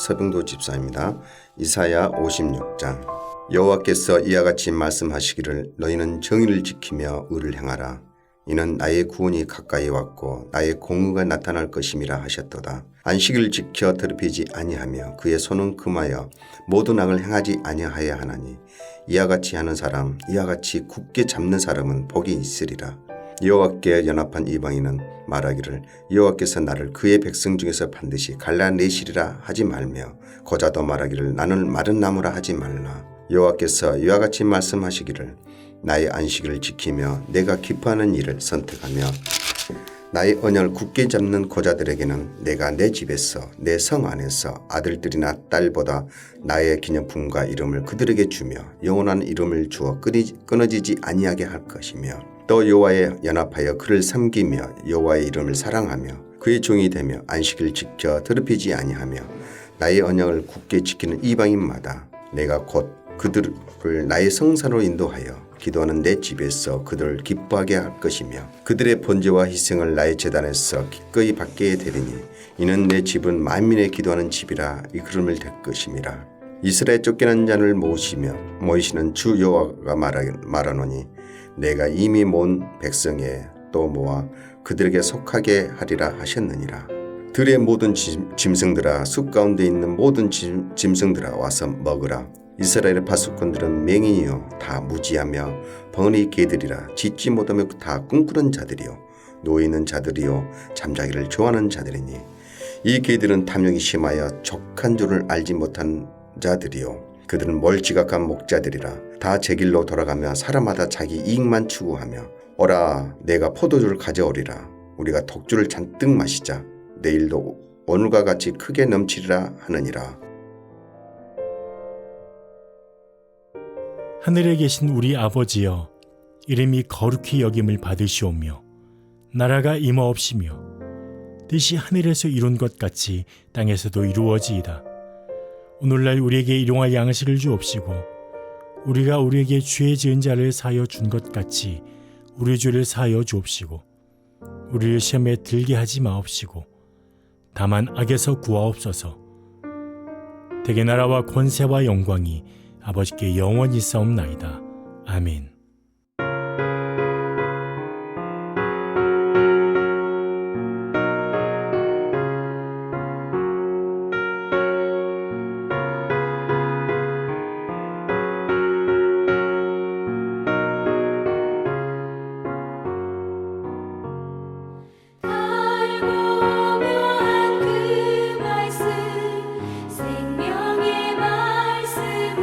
서병도 집사입니다. 이사야 56장. 여호와께서 이와 같이 말씀하시기를 너희는 정의를 지키며 의를 행하라. 이는 나의 구원이 가까이 왔고 나의 공의가 나타날 것임이라 하셨도다. 안식일을 지켜 더럽히지 아니하며 그의 손은 금하여 모든 악을 행하지 아니하여야 하나니 이와 같이 하는 사람, 이와 같이 굳게 잡는 사람은 복이 있으리라. 여호와께 연합한 이방인은 말하기를 여호와께서 나를 그의 백성 중에서 반드시 갈라내시리라 하지 말며 고자도 말하기를 나는 마른 나무라 하지 말라. 여호와께서 이와 같이 말씀하시기를 나의 안식일을 지키며 내가 기뻐하는 일을 선택하며 나의 언약을 굳게 잡는 고자들에게는 내가 내 집에서 내 성 안에서 아들들이나 딸보다 나의 기념품과 이름을 그들에게 주며 영원한 이름을 주어 끊어지지 아니하게 할 것이며 또 여호와에 연합하여 그를 섬기며 여호와의 이름을 사랑하며 그의 종이 되며 안식일을 지켜 더럽히지 아니하며 나의 언약을 굳게 지키는 이방인마다 내가 곧 그들을 나의 성산으로 인도하여 기도하는 내 집에서 그들을 기뻐하게 할 것이며 그들의 번제와 희생을 나의 제단에서 기꺼이 받게 되리니 이는 내 집은 만민의 기도하는 집이라 이그름을 댈 것임이라. 이스라엘 쫓겨난 자를 모이시는 주 여호와가 말하노니 내가 이미 모은 백성에 또 모아 그들에게 속하게 하리라 하셨느니라. 들의 모든 짐승들아 숲 가운데 있는 모든 짐승들아 와서 먹으라. 이스라엘의 파수꾼들은 맹인이요 다 무지하며 벙어리 개들이라. 짖지 못하며 다 꿈꾸는 자들이요 노이는 자들이요 잠자기를 좋아하는 자들이니 이 개들은 탐욕이 심하여 족한 줄을 알지 못한 자들이요 그들은 멀지각한 목자들이라. 다 제 길로 돌아가며 사람마다 자기 이익만 추구하며 오라 내가 포도주를 가져오리라. 우리가 독주를 잔뜩 마시자. 내일도 오늘과 같이 크게 넘치리라 하느니라. 하늘에 계신 우리 아버지여, 이름이 거룩히 여김을 받으시오며 나라가 임하옵시며 뜻이 하늘에서 이룬 것 같이 땅에서도 이루어지이다. 오늘날 우리에게 일용할 양식을 주옵시고 우리가 우리에게 죄 지은 자를 사하여 준 것 같이 우리 죄를 사하여 주옵시고 우리를 시험에 들게 하지 마옵시고 다만 악에서 구하옵소서. 대개 나라와 권세와 영광이 아버지께 영원히 있사옵나이다. 아멘. 생명의 말씀은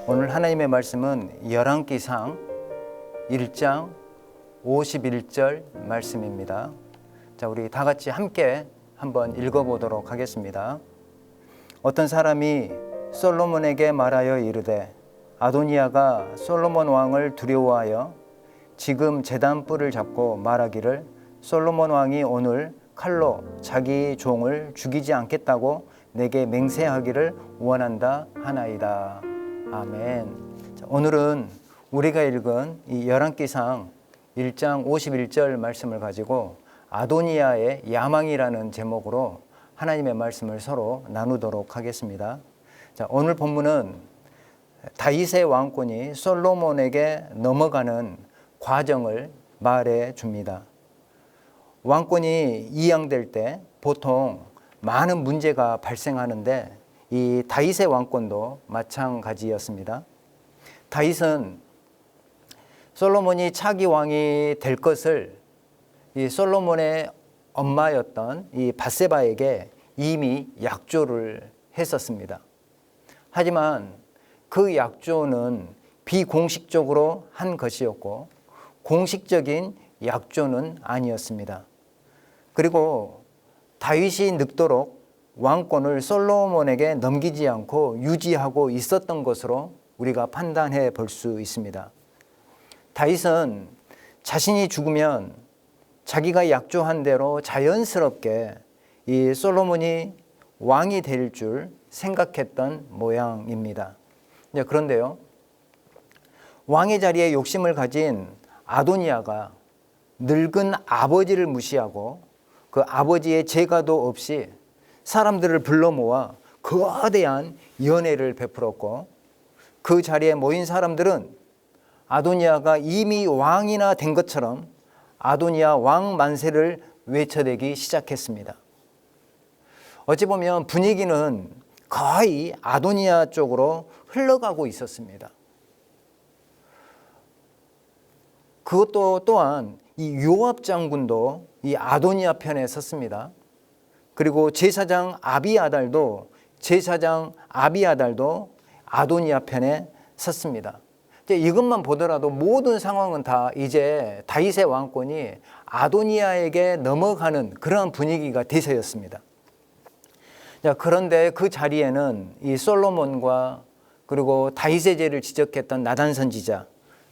오늘 하나님의 말씀은 열왕기상 1장 51절 말씀입니다. 자, 우리 다 같이 함께 한번 읽어보도록 하겠습니다. 어떤 사람이 솔로몬에게 말하여 이르되 아도니아가 솔로몬 왕을 두려워하여 지금 제단 뿔을 잡고 말하기를 솔로몬 왕이 오늘 칼로 자기 종을 죽이지 않겠다고 내게 맹세하기를 원한다 하나이다. 아멘. 자, 오늘은 우리가 읽은 이 열왕기상 1장 51절 말씀을 가지고 아도니아의 야망이라는 제목으로 하나님의 말씀을 서로 나누도록 하겠습니다. 자, 오늘 본문은 다윗의 왕권이 솔로몬에게 넘어가는 과정을 말해 줍니다. 왕권이 이양될 때 보통 많은 문제가 발생하는데 이 다윗의 왕권도 마찬가지였습니다. 다윗은 솔로몬이 차기 왕이 될 것을 이 솔로몬의 엄마였던 이 밧세바에게 이미 약조를 했었습니다. 하지만 그 약조는 비공식적으로 한 것이었고 공식적인 약조는 아니었습니다. 그리고 다윗이 늙도록 왕권을 솔로몬에게 넘기지 않고 유지하고 있었던 것으로 우리가 판단해 볼 수 있습니다. 다윗은 자신이 죽으면 자기가 약조한 대로 자연스럽게 이 솔로몬이 왕이 될 줄 생각했던 모양입니다. 그런데요, 왕의 자리에 욕심을 가진 아도니아가 늙은 아버지를 무시하고 그 아버지의 재가도 없이 사람들을 불러 모아 거대한 연회를 베풀었고 그 자리에 모인 사람들은 아도니아가 이미 왕이나 된 것처럼 아도니아 왕 만세를 외쳐대기 시작했습니다. 어찌 보면 분위기는 거의 아도니아 쪽으로 흘러가고 있었습니다. 그것도 또한 이 요압 장군도 이 아도니아 편에 섰습니다. 그리고 제사장 아비아달도 아도니아 편에 섰습니다. 이것만 보더라도 모든 상황은 다 이제 다윗의 왕권이 아도니아에게 넘어가는 그런 분위기가 대세였습니다. 그런데 그 자리에는 이 솔로몬과 그리고 다윗의 죄를 지적했던 나단 선지자,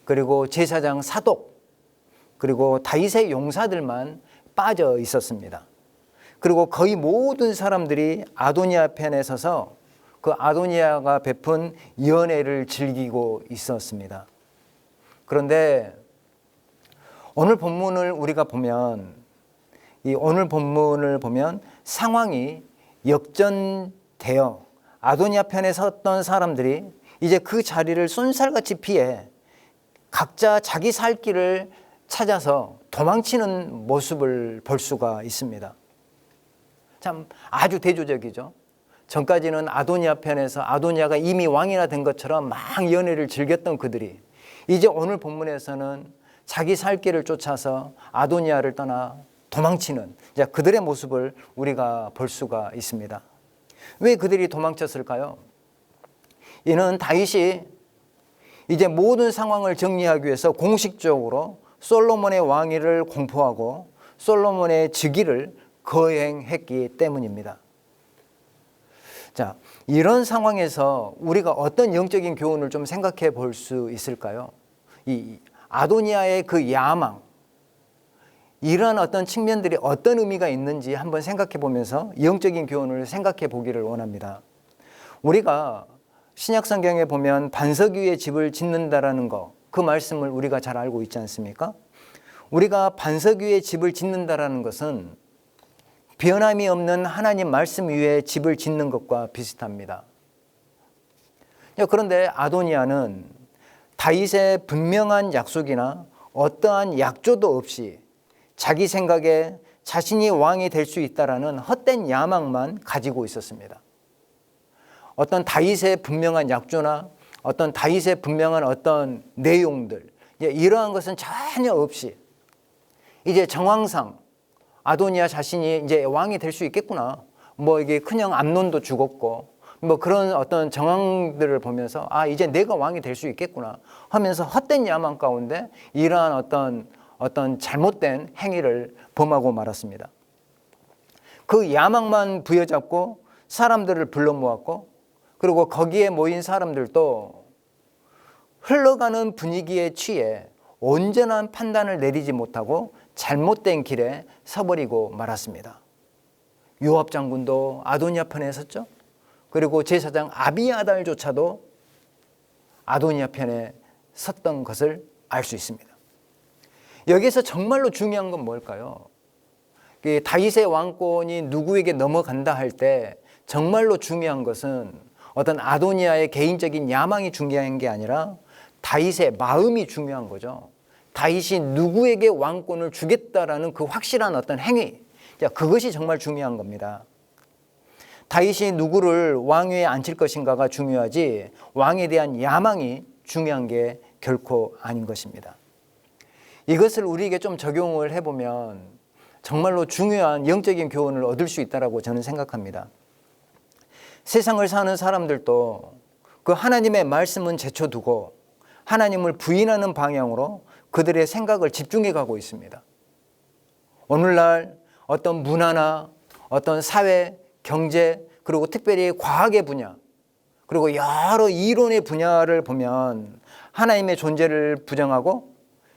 그리고 제사장 사독, 그리고 다윗의 용사들만 빠져 있었습니다. 그리고 거의 모든 사람들이 아도니아 편에 서서 그 아도니아가 베푼 연회를 즐기고 있었습니다. 그런데 오늘 본문을 우리가 보면 상황이 역전되어 아도니아 편에 섰던 사람들이 이제 그 자리를 쏜살같이 피해 각자 자기 살 길을 찾아서 도망치는 모습을 볼 수가 있습니다. 참 아주 대조적이죠. 전까지는 아도니아 편에서 아도니아가 이미 왕이나 된 것처럼 막 연회를 즐겼던 그들이 이제 오늘 본문에서는 자기 살 길을 쫓아서 아도니아를 떠나 도망치는 그들의 모습을 우리가 볼 수가 있습니다. 왜 그들이 도망쳤을까요? 이는 다윗이 이제 모든 상황을 정리하기 위해서 공식적으로 솔로몬의 왕위를 공포하고 솔로몬의 즉위를 거행했기 때문입니다. 자, 이런 상황에서 우리가 어떤 영적인 교훈을 좀 생각해 볼 수 있을까요? 이 아도니아의 그 야망, 이런 어떤 측면들이 어떤 의미가 있는지 한번 생각해 보면서 영적인 교훈을 생각해 보기를 원합니다. 우리가 신약 성경에 보면 반석 위에 집을 짓는다라는 거, 그 말씀을 우리가 잘 알고 있지 않습니까? 우리가 반석 위에 집을 짓는다라는 것은 변함이 없는 하나님 말씀 위에 집을 짓는 것과 비슷합니다. 그런데 아도니아는 다윗의 분명한 약속이나 어떠한 약조도 없이 자기 생각에 자신이 왕이 될 수 있다라는 헛된 야망만 가지고 있었습니다. 어떤 다윗의 분명한 약조나 어떤 다윗의 분명한 어떤 내용들, 이러한 것은 전혀 없이 이제 정황상 아도니아 자신이 이제 왕이 될 수 있겠구나. 이게 큰형 암논도 죽었고 뭐 그런 어떤 정황들을 보면서 아, 이제 내가 왕이 될 수 있겠구나 하면서 헛된 야망 가운데 이러한 어떤 잘못된 행위를 범하고 말았습니다. 그 야망만 부여잡고 사람들을 불러 모았고, 그리고 거기에 모인 사람들도 흘러가는 분위기에 취해 온전한 판단을 내리지 못하고 잘못된 길에 서버리고 말았습니다. 요압 장군도 아도니아 편에 섰죠. 그리고 제사장 아비아달조차도 아도니아 편에 섰던 것을 알 수 있습니다. 여기서 정말로 중요한 건 뭘까요? 다윗의 왕권이 누구에게 넘어간다 할 때 정말로 중요한 것은 어떤 아도니아의 개인적인 야망이 중요한 게 아니라 다윗의 마음이 중요한 거죠. 다윗이 누구에게 왕권을 주겠다라는 그 확실한 어떤 행위, 그것이 정말 중요한 겁니다. 다윗이 누구를 왕위에 앉힐 것인가가 중요하지 왕에 대한 야망이 중요한 게 결코 아닌 것입니다. 이것을 우리에게 좀 적용을 해보면 정말로 중요한 영적인 교훈을 얻을 수 있다고 저는 생각합니다. 세상을 사는 사람들도 그 하나님의 말씀은 제쳐두고 하나님을 부인하는 방향으로 그들의 생각을 집중해 가고 있습니다. 오늘날 어떤 문화나 어떤 사회, 경제, 그리고 특별히 과학의 분야, 그리고 여러 이론의 분야를 보면 하나님의 존재를 부정하고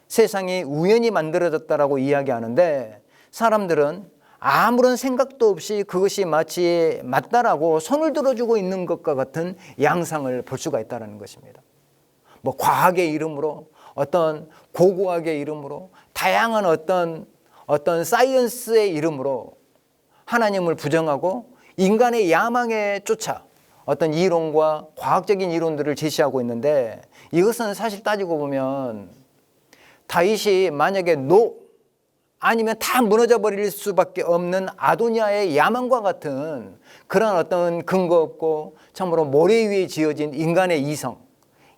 세상이 우연히 만들어졌다라고 이야기하는데, 사람들은 아무런 생각도 없이 그것이 마치 맞다라고 손을 들어주고 있는 것과 같은 양상을 볼 수가 있다는 것입니다. 뭐 과학의 이름으로, 어떤 고고학의 이름으로, 다양한 어떤 사이언스의 이름으로 하나님을 부정하고 인간의 야망에 쫓아 어떤 이론과 과학적인 이론들을 제시하고 있는데, 이것은 사실 따지고 보면 다윗이 만약에 아니면 다 무너져 버릴 수밖에 없는 아도니아의 야망과 같은 그런 어떤 근거 없고 참으로 모래 위에 지어진 인간의 이성,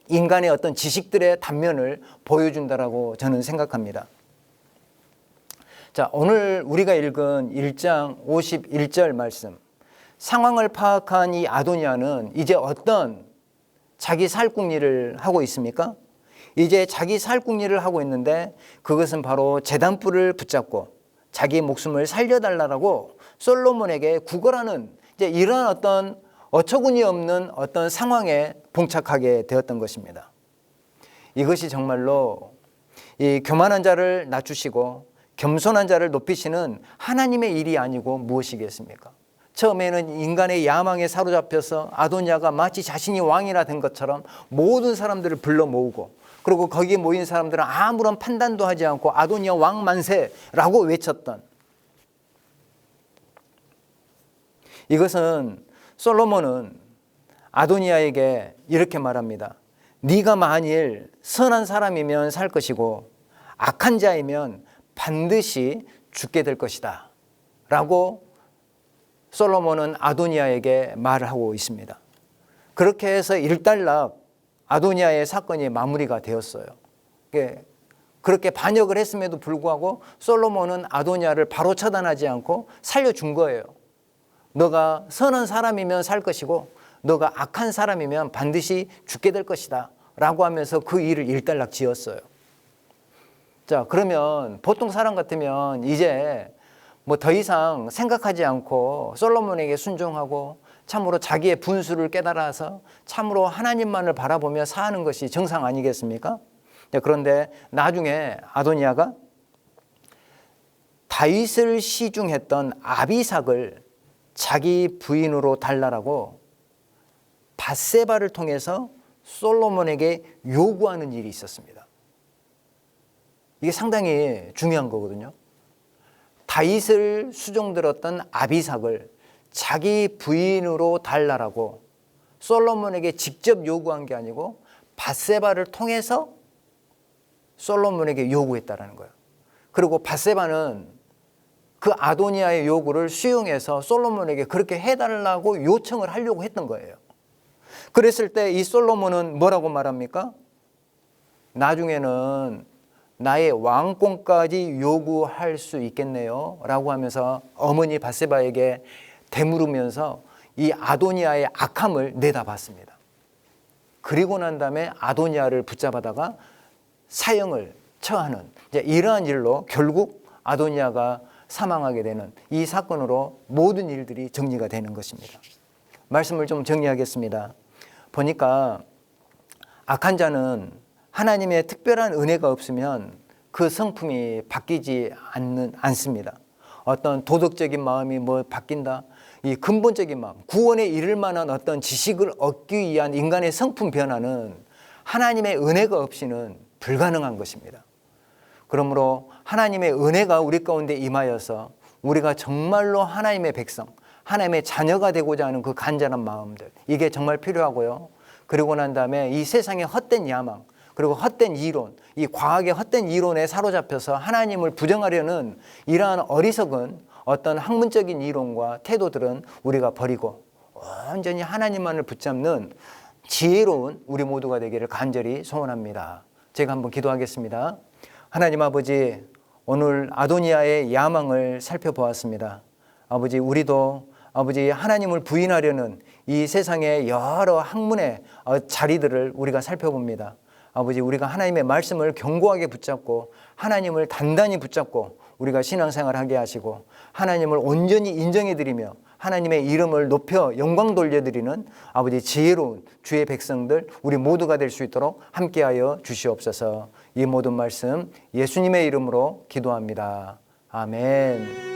인간의 어떤 지식들의 단면을 보여준다라고 저는 생각합니다. 자, 오늘 우리가 읽은 1장 51절 말씀, 상황을 파악한 이 아도니아는 이제 어떤 자기 살궁리를 하고 있습니까? 이제 자기 살궁리를 하고 있는데, 그것은 바로 제단불을 붙잡고 자기 목숨을 살려달라고 솔로몬에게 구걸하는 이제 이런 어떤 어처구니 없는 어떤 상황에 봉착하게 되었던 것입니다. 이것이 정말로 이 교만한 자를 낮추시고 겸손한 자를 높이시는 하나님의 일이 아니고 무엇이겠습니까? 처음에는 인간의 야망에 사로잡혀서 아도니아가 마치 자신이 왕이라 된 것처럼 모든 사람들을 불러 모으고, 그리고 거기에 모인 사람들은 아무런 판단도 하지 않고 아도니아 왕 만세라고 외쳤던, 이것은 솔로몬은 아도니아에게 이렇게 말합니다. 네가 만일 선한 사람이면 살 것이고 악한 자이면 반드시 죽게 될 것이다 라고 솔로몬은 아도니아에게 말을 하고 있습니다. 그렇게 해서 일단락 아도니아의 사건이 마무리가 되었어요. 그렇게 반역을 했음에도 불구하고 솔로몬은 아도니아를 바로 처단하지 않고 살려준 거예요. 너가 선한 사람이면 살 것이고 너가 악한 사람이면 반드시 죽게 될 것이다 라고 하면서 그 일을 일단락 지었어요. 자, 그러면 보통 사람 같으면 이제 뭐 더 이상 생각하지 않고 솔로몬에게 순종하고 참으로 자기의 분수를 깨달아서 참으로 하나님만을 바라보며 사는 것이 정상 아니겠습니까? 그런데 나중에 아도니아가 다윗을 시중했던 아비삭을 자기 부인으로 달라라고 밧세바를 통해서 솔로몬에게 요구하는 일이 있었습니다. 이게 상당히 중요한 거거든요. 다윗을 수종들었던 아비삭을 자기 부인으로 달라라고 솔로몬에게 직접 요구한 게 아니고 밧세바를 통해서 솔로몬에게 요구했다라는 거예요. 그리고 밧세바는 그 아도니아의 요구를 수용해서 솔로몬에게 그렇게 해달라고 요청을 하려고 했던 거예요. 그랬을 때 이 솔로몬은 뭐라고 말합니까? 나중에는 나의 왕권까지 요구할 수 있겠네요 라고 하면서 어머니 밧세바에게 되물으면서 이 아도니아의 악함을 내다봤습니다. 그리고 난 다음에 아도니아를 붙잡아다가 사형을 처하는 이제 이러한 일로 결국 아도니아가 사망하게 되는 이 사건으로 모든 일들이 정리가 되는 것입니다. 말씀을 좀 정리하겠습니다. 보니까 악한 자는 하나님의 특별한 은혜가 없으면 그 성품이 바뀌지 않습니다. 어떤 도덕적인 마음이 바뀐다? 이 근본적인 마음, 구원에 이를 만한 어떤 지식을 얻기 위한 인간의 성품 변화는 하나님의 은혜가 없이는 불가능한 것입니다. 그러므로 하나님의 은혜가 우리 가운데 임하여서 우리가 정말로 하나님의 백성, 하나님의 자녀가 되고자 하는 그 간절한 마음들, 이게 정말 필요하고요. 그리고 난 다음에 이 세상의 헛된 야망, 그리고 헛된 이론, 이 과학의 헛된 이론에 사로잡혀서 하나님을 부정하려는 이러한 어리석은 어떤 학문적인 이론과 태도들은 우리가 버리고 온전히 하나님만을 붙잡는 지혜로운 우리 모두가 되기를 간절히 소원합니다. 제가 한번 기도하겠습니다. 하나님 아버지, 오늘 아도니아의 야망을 살펴보았습니다. 아버지, 우리도 아버지 하나님을 부인하려는 이 세상의 여러 학문의 자리들을 우리가 살펴봅니다. 아버지, 우리가 하나님의 말씀을 견고하게 붙잡고 하나님을 단단히 붙잡고 우리가 신앙생활하게 하시고 하나님을 온전히 인정해드리며 하나님의 이름을 높여 영광 돌려드리는 아버지 지혜로운 주의 백성들 우리 모두가 될 수 있도록 함께하여 주시옵소서. 이 모든 말씀 예수님의 이름으로 기도합니다. 아멘.